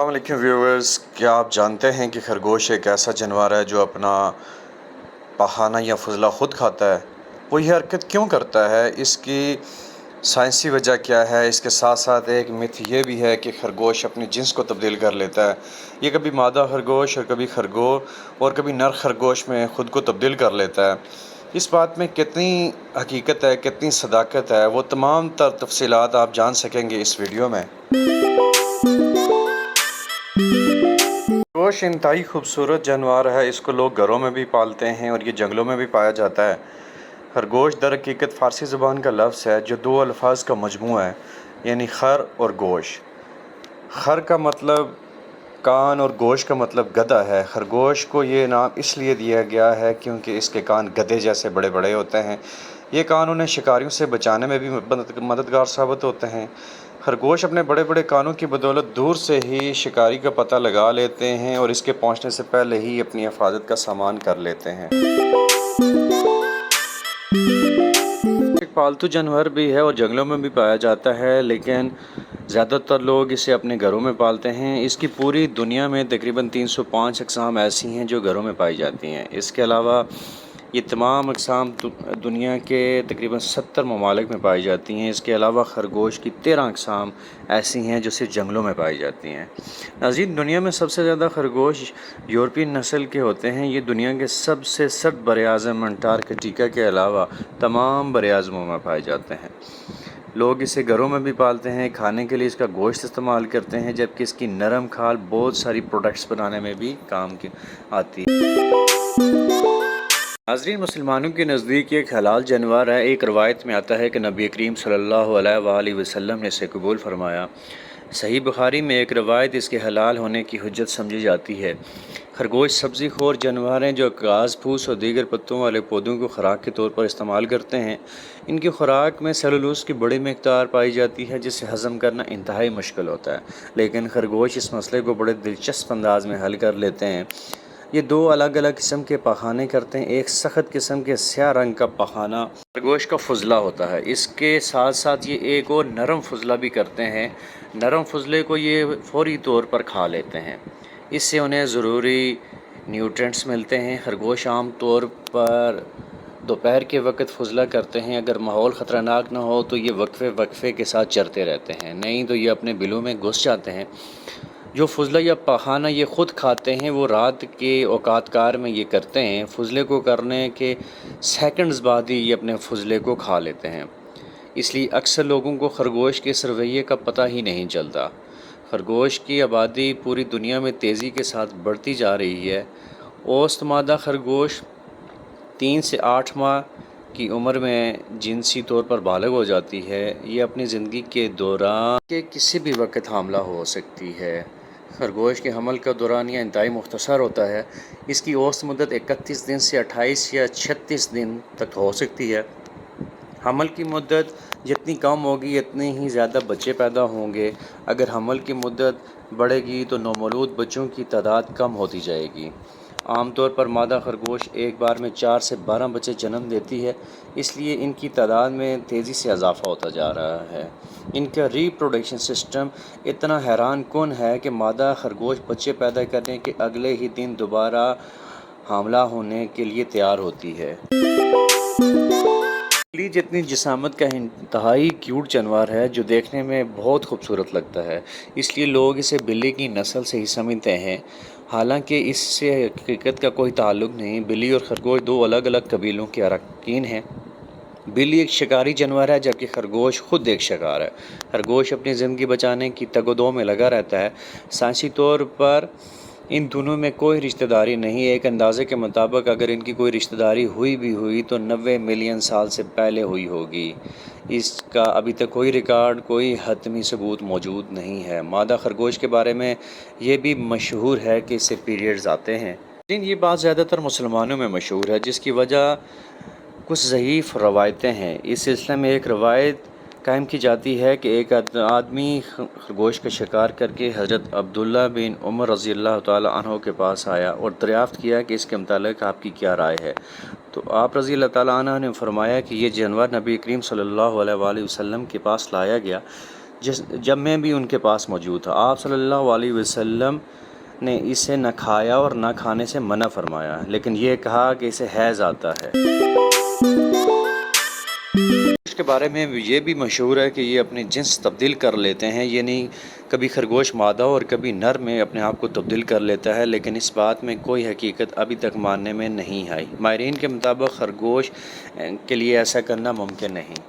السلام علیکم ویورز، کیا آپ جانتے ہیں کہ خرگوش ایک ایسا جانور ہے جو اپنا پخانہ یا فضلہ خود کھاتا ہے؟ وہ یہ حرکت کیوں کرتا ہے؟ اس کی سائنسی وجہ کیا ہے؟ اس کے ساتھ ساتھ ایک متھ یہ بھی ہے کہ خرگوش اپنی جنس کو تبدیل کر لیتا ہے۔ یہ کبھی مادہ خرگوش اور کبھی کبھی نر خرگوش میں خود کو تبدیل کر لیتا ہے۔ اس بات میں کتنی حقیقت ہے، کتنی صداقت ہے، وہ تمام تر تفصیلات آپ جان سکیں گے اس ویڈیو میں۔ خرگوش انتہائی خوبصورت جانور ہے۔ اس کو لوگ گھروں میں بھی پالتے ہیں اور یہ جنگلوں میں بھی پایا جاتا ہے۔ خرگوش در حقیقت فارسی زبان کا لفظ ہے جو دو الفاظ کا مجموعہ ہے، یعنی خر اور گوش۔ خر کا مطلب کان اور گوش کا مطلب گدھا ہے۔ خرگوش کو یہ نام اس لیے دیا گیا ہے کیونکہ اس کے کان گدھے جیسے بڑے بڑے ہوتے ہیں۔ یہ کان انہیں شکاریوں سے بچانے میں بھی مددگار ثابت ہوتے ہیں۔ خرگوش اپنے بڑے بڑے کانوں کی بدولت دور سے ہی شکاری کا پتہ لگا لیتے ہیں اور اس کے پہنچنے سے پہلے ہی اپنی حفاظت کا سامان کر لیتے ہیں۔ ایک پالتو جانور بھی ہے اور جنگلوں میں بھی پایا جاتا ہے، لیکن زیادہ تر لوگ اسے اپنے گھروں میں پالتے ہیں۔ اس کی پوری دنیا میں تقریباً 305 اقسام ایسی ہیں جو گھروں میں پائی جاتی ہیں۔ اس کے علاوہ یہ تمام اقسام دنیا کے تقریباً 70 ممالک میں پائی جاتی ہیں۔ اس کے علاوہ خرگوش کی 13 اقسام ایسی ہیں جو صرف جنگلوں میں پائی جاتی ہیں۔ ناظرین، دنیا میں سب سے زیادہ خرگوش یورپی نسل کے ہوتے ہیں۔ یہ دنیا کے سب سے سرد براعظم انٹارکٹیکا کے علاوہ تمام براعظموں میں پائے جاتے ہیں۔ لوگ اسے گھروں میں بھی پالتے ہیں، کھانے کے لیے اس کا گوشت استعمال کرتے ہیں، جبکہ اس کی نرم کھال بہت ساری پروڈکٹس بنانے میں بھی کام آتی ہے۔ ناظرین، مسلمانوں کے نزدیک ایک حلال جانور ہے۔ ایک روایت میں آتا ہے کہ نبی کریم صلی اللہ علیہ وآلہ وسلم نے اسے قبول فرمایا۔ صحیح بخاری میں ایک روایت اس کے حلال ہونے کی حجت سمجھی جاتی ہے۔ خرگوش سبزی خور جانور ہیں جو گھاس پھوس اور دیگر پتوں والے پودوں کو خوراک کے طور پر استعمال کرتے ہیں۔ ان کی خوراک میں سیلولوز کی بڑی مقدار پائی جاتی ہے جسے ہضم کرنا انتہائی مشکل ہوتا ہے، لیکن خرگوش اس مسئلے کو بڑے دلچسپ انداز میں حل کر لیتے ہیں۔ یہ دو الگ الگ قسم کے پخانے کرتے ہیں۔ ایک سخت قسم کے سیاہ رنگ کا پخانہ خرگوش کا فضلہ ہوتا ہے۔ اس کے ساتھ ساتھ یہ ایک اور نرم فضلہ بھی کرتے ہیں۔ نرم فضلے کو یہ فوری طور پر کھا لیتے ہیں، اس سے انہیں ضروری نیوٹرینٹس ملتے ہیں۔ خرگوش عام طور پر دوپہر کے وقت فضلہ کرتے ہیں۔ اگر ماحول خطرناک نہ ہو تو یہ وقفے کے ساتھ چرتے رہتے ہیں، نہیں تو یہ اپنے بلوں میں گھس جاتے ہیں۔ جو فضلہ یا پخانہ یہ خود کھاتے ہیں وہ رات کے اوقات کار میں یہ کرتے ہیں۔ فضلے کو کرنے کے سیکنڈز بعد ہی یہ اپنے فضلے کو کھا لیتے ہیں، اس لیے اکثر لوگوں کو خرگوش کے اس رویے کا پتہ ہی نہیں چلتا۔ خرگوش کی آبادی پوری دنیا میں تیزی کے ساتھ بڑھتی جا رہی ہے۔ اوسط مادہ خرگوش 3 سے 8 ماہ کی عمر میں جنسی طور پر بالغ ہو جاتی ہے۔ یہ اپنی زندگی کے دوران کے کسی بھی وقت حاملہ ہو سکتی ہے۔ خرگوش کے حمل کا دورانیہ انتہائی مختصر ہوتا ہے۔ اس کی اوسط مدت 31 دن سے 28 یا 36 دن تک ہو سکتی ہے۔ حمل کی مدت جتنی کم ہوگی اتنے ہی زیادہ بچے پیدا ہوں گے۔ اگر حمل کی مدت بڑھے گی تو نومولود بچوں کی تعداد کم ہوتی جائے گی۔ عام طور پر مادہ خرگوش ایک بار میں 4 سے 12 بچے جنم دیتی ہے، اس لیے ان کی تعداد میں تیزی سے اضافہ ہوتا جا رہا ہے۔ ان کا ری پروڈکشن سسٹم اتنا حیران کن ہے کہ مادہ خرگوش بچے پیدا کرنے کے اگلے ہی دن دوبارہ حاملہ ہونے کے لیے تیار ہوتی ہے۔ بلی جتنی جسامت کا انتہائی کیوٹ جانور ہے جو دیکھنے میں بہت خوبصورت لگتا ہے، اس لیے لوگ اسے بلی کی نسل سے ہی سمجھتے ہیں، حالانکہ اس سے حقیقت کا کوئی تعلق نہیں۔ بلی اور خرگوش دو الگ الگ قبیلوں کے اراکین ہیں۔ بلی ایک شکاری جانور ہے جبکہ خرگوش خود ایک شکار ہے۔ خرگوش اپنی زندگی بچانے کی تگ و دو میں لگا رہتا ہے۔ سائنسی طور پر ان دونوں میں کوئی رشتہ داری نہیں۔ ایک اندازے کے مطابق اگر ان کی کوئی رشتہ داری ہوئی بھی ہوئی تو 90 ملین سال سے پہلے ہوئی ہوگی۔ اس کا ابھی تک کوئی ریکارڈ، کوئی حتمی ثبوت موجود نہیں ہے۔ مادہ خرگوش کے بارے میں یہ بھی مشہور ہے کہ اس سے پیریڈز آتے ہیں، لیکن یہ بات زیادہ تر مسلمانوں میں مشہور ہے، جس کی وجہ کچھ ضعیف روایتیں ہیں۔ اس سلسلے میں ایک روایت قائم کی جاتی ہے کہ ایک آدمی خرگوش کا شکار کر کے حضرت عبداللہ بن عمر رضی اللہ تعالیٰ عنہ کے پاس آیا اور دریافت کیا کہ اس کے متعلق آپ کی کیا رائے ہے۔ تو آپ رضی اللہ تعالیٰ عنہ نے فرمایا کہ یہ جانور نبی کریم صلی اللہ علیہ وآلہ وسلم کے پاس لایا گیا جب میں بھی ان کے پاس موجود تھا۔ آپ صلی اللہ علیہ وسلم نے اسے نہ کھایا اور نہ کھانے سے منع فرمایا، لیکن یہ کہا کہ اسے حیض آتا ہے۔ اس کے بارے میں یہ بھی مشہور ہے کہ یہ اپنی جنس تبدیل کر لیتے ہیں، یعنی کبھی خرگوش مادہ اور کبھی نر میں اپنے آپ کو تبدیل کر لیتا ہے، لیکن اس بات میں کوئی حقیقت ابھی تک ماننے میں نہیں آئی۔ ماہرین کے مطابق خرگوش کے لیے ایسا کرنا ممکن نہیں۔